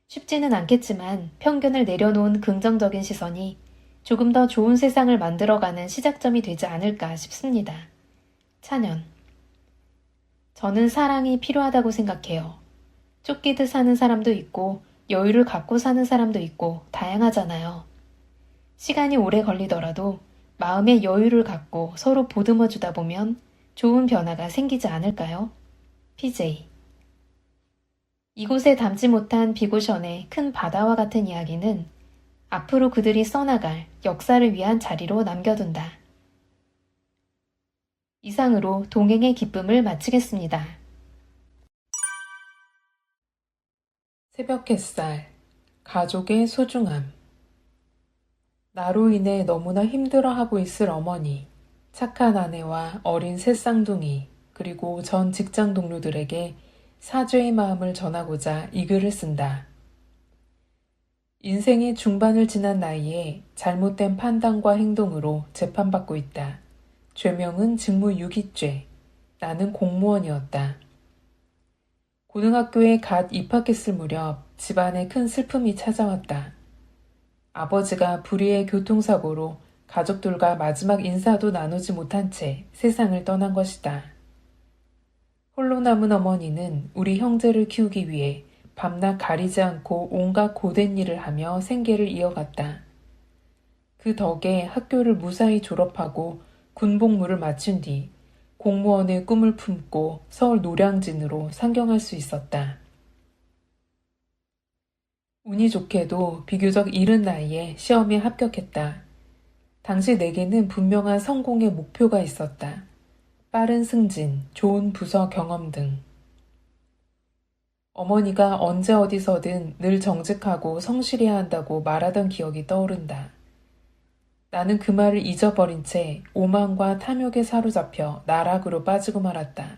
Speaker 4: 쉽지는 않겠지만 편견을 내려놓은 긍정적인 시선이 조금 더 좋은 세상을 만들어가는 시작점이 되지 않을까 싶습니다. 찬연. 저는 사랑이 필요하다고 생각해요. 쫓기듯 사는 사람도 있고 여유를 갖고 사는 사람도 있고 다양하잖아요. 시간이 오래 걸리더라도 마음의 여유를 갖고 서로 보듬어 주다 보면 좋은 변화가 생기지 않을까요? PJ. 이곳에 담지 못한 비고션의 큰 바다와 같은 이야기는 앞으로 그들이 써나갈 역사를 위한 자리로 남겨둔다. 이상으로 동행의 기쁨을 마치겠습니다.
Speaker 5: 새벽 햇살, 가족의 소중함. 나로 인해 너무나 힘들어하고 있을 어머니, 착한 아내와 어린 새 쌍둥이, 그리고 전 직장 동료들에게 사죄의 마음을 전하고자 이 글을 쓴다. 인생의 중반을 지난 나이에 잘못된 판단과 행동으로 재판받고 있다. 죄명은 직무유기죄. 나는 공무원이었다. 고등학교에 갓 입학했을 무렵 집안에 큰 슬픔이 찾아왔다. 아버지가 불의의 교통사고로 가족들과 마지막 인사도 나누지 못한 채 세상을 떠난 것이다. 홀로 남은 어머니는 우리 형제를 키우기 위해 밤낮 가리지 않고 온갖 고된 일을 하며 생계를 이어갔다. 그 덕에 학교를 무사히 졸업하고 군복무를 마친 뒤 공무원의 꿈을 품고 서울 노량진으로 상경할 수 있었다. 운이 좋게도 비교적 이른 나이에 시험에 합격했다. 당시 내게는 분명한 성공의 목표가 있었다. 빠른 승진, 좋은 부서 경험 등. 어머니가 언제 어디서든 늘 정직하고 성실해야 한다고 말하던 기억이 떠오른다. 나는 그 말을 잊어버린 채 오만과 탐욕에 사로잡혀 나락으로 빠지고 말았다.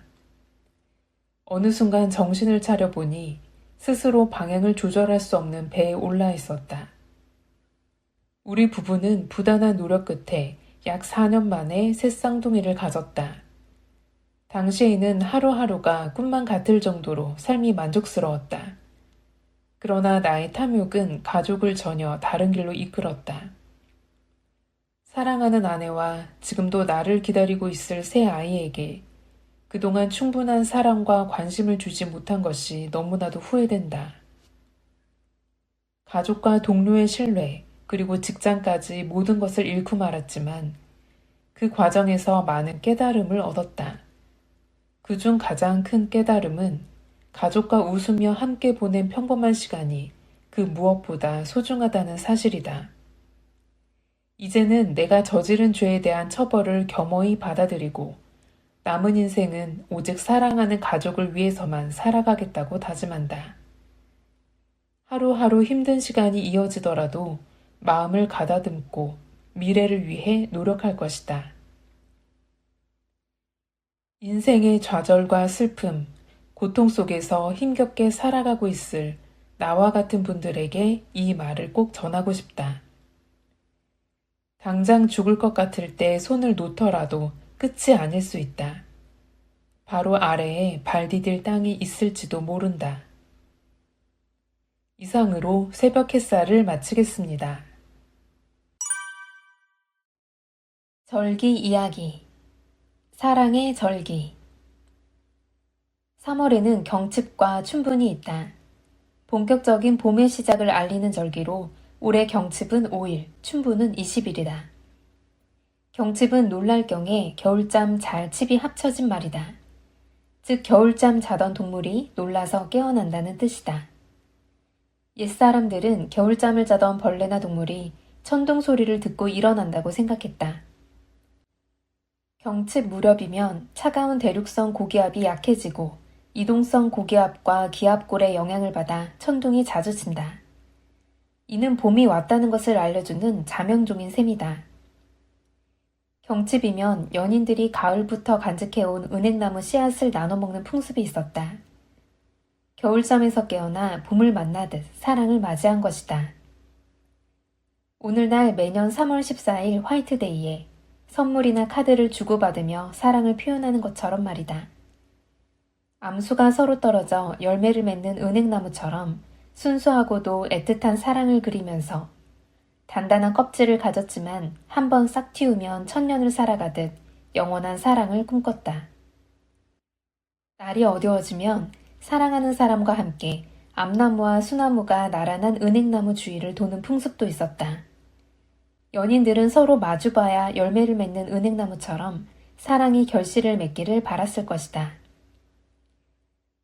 Speaker 5: 어느 순간 정신을 차려보니 스스로 방향을 조절할 수 없는 배에 올라 있었다. 우리 부부는 부단한 노력 끝에 약 4년 만에 새 쌍둥이를 가졌다. 당시에는 하루하루가 꿈만 같을 정도로 삶이 만족스러웠다. 그러나 나의 탐욕은 가족을 전혀 다른 길로 이끌었다. 사랑하는 아내와 지금도 나를 기다리고 있을 새 아이에게 그동안 충분한 사랑과 관심을 주지 못한 것이 너무나도 후회된다. 가족과 동료의 신뢰, 그리고 직장까지 모든 것을 잃고 말았지만 그 과정에서 많은 깨달음을 얻었다. 그중 가장 큰 깨달음은 가족과 웃으며 함께 보낸 평범한 시간이 그 무엇보다 소중하다는 사실이다. 이제는 내가 저지른 죄에 대한 처벌을 겸허히 받아들이고 남은 인생은 오직 사랑하는 가족을 위해서만 살아가겠다고 다짐한다. 하루하루 힘든 시간이 이어지더라도 마음을 가다듬고 미래를 위해 노력할 것이다. 인생의 좌절과 슬픔, 고통 속에서 힘겹게 살아가고 있을 나와 같은 분들에게 이 말을 꼭 전하고 싶다. 당장 죽을 것 같을 때 손을 놓더라도 끝이 아닐 수 있다. 바로 아래에 발 디딜 땅이 있을지도 모른다. 이상으로 새벽 햇살을 마치겠습니다.
Speaker 4: 절기 이야기. 사랑의 절기. 3월에는 경칩과 춘분이 있다. 본격적인 봄의 시작을 알리는 절기로 올해 경칩은 5일, 춘분은 20일이다. 경칩은 놀랄 경에 겨울잠 잘 칩이 합쳐진 말이다. 즉 겨울잠 자던 동물이 놀라서 깨어난다는 뜻이다. 옛사람들은 겨울잠을 자던 벌레나 동물이 천둥 소리를 듣고 일어난다고 생각했다. 경칩 무렵이면 차가운 대륙성 고기압이 약해지고 이동성 고기압과 기압골의 영향을 받아 천둥이 자주 친다. 이는 봄이 왔다는 것을 알려주는 자명종인 셈이다. 경칩이면 연인들이 가을부터 간직해온 은행나무 씨앗을 나눠 먹는 풍습이 있었다. 겨울잠에서 깨어나 봄을 만나듯 사랑을 맞이한 것이다. 오늘날 매년 3월 14일 화이트데이에 선물이나 카드를 주고받으며 사랑을 표현하는 것처럼 말이다. 암수가 서로 떨어져 열매를 맺는 은행나무처럼 순수하고도 애틋한 사랑을 그리면서 단단한 껍질을 가졌지만 한번 싹 틔우면 천년을 살아가듯 영원한 사랑을 꿈꿨다. 날이 어두워지면 사랑하는 사람과 함께 암나무와 수나무가 나란한 은행나무 주위를 도는 풍습도 있었다. 연인들은 서로 마주봐야 열매를 맺는 은행나무처럼 사랑이 결실을 맺기를 바랐을 것이다.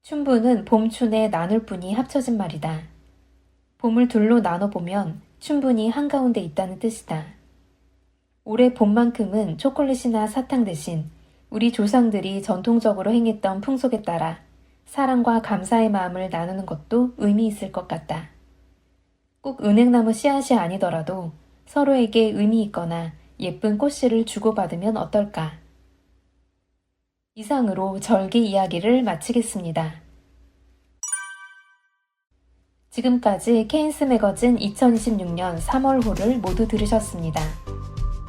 Speaker 4: 춘부는 봄춘에 나눌 뿐이 합쳐진 말이다. 봄을 둘로 나눠보면 춘분이 한가운데 있다는 뜻이다. 올해 봄만큼은 초콜릿이나 사탕 대신 우리 조상들이 전통적으로 행했던 풍속에 따라 사랑과 감사의 마음을 나누는 것도 의미 있을 것 같다. 꼭 은행나무 씨앗이 아니더라도 서로에게 의미 있거나 예쁜 꽃씨를 주고받으면 어떨까? 이상으로 절기 이야기를 마치겠습니다. 지금까지 케인스 매거진 2026년 3월호를 모두 들으셨습니다.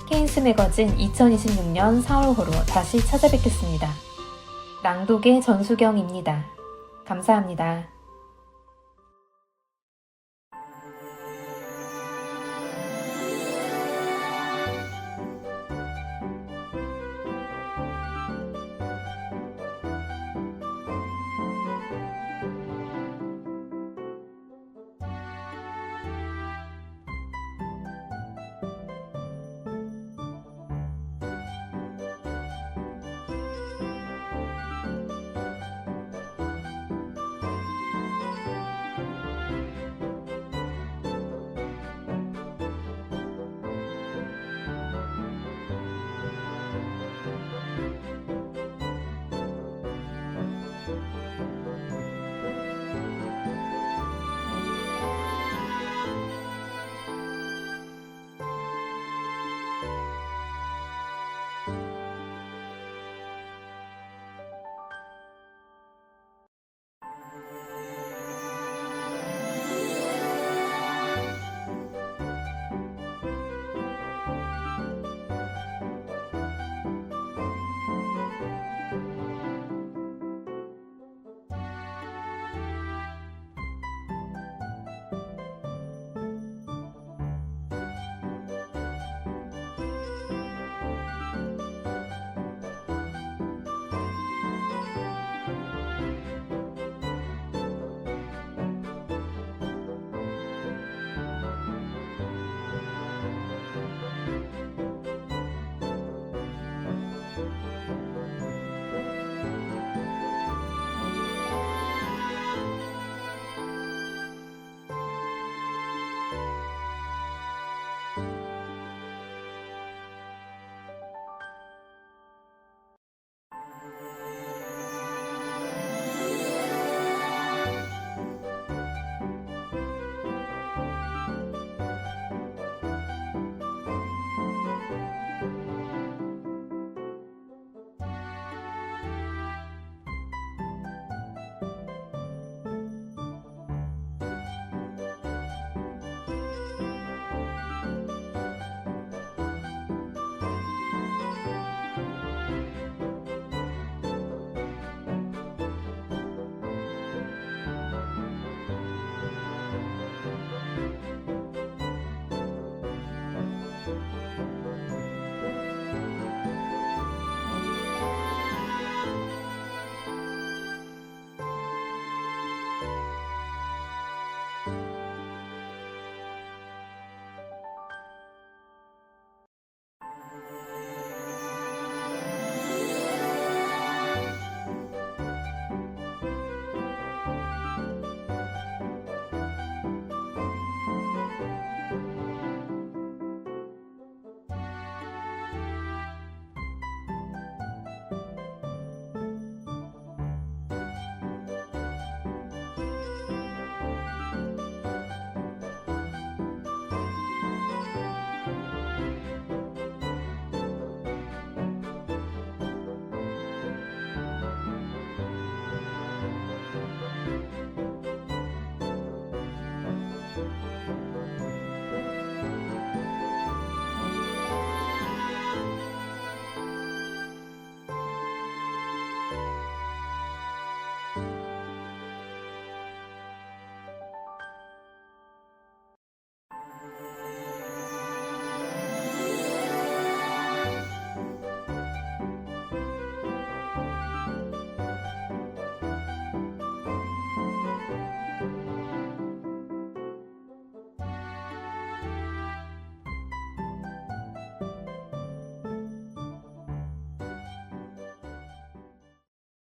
Speaker 4: 케인스 매거진 2026년 4월호로 다시 찾아뵙겠습니다. 낭독의 전수경입니다. 감사합니다.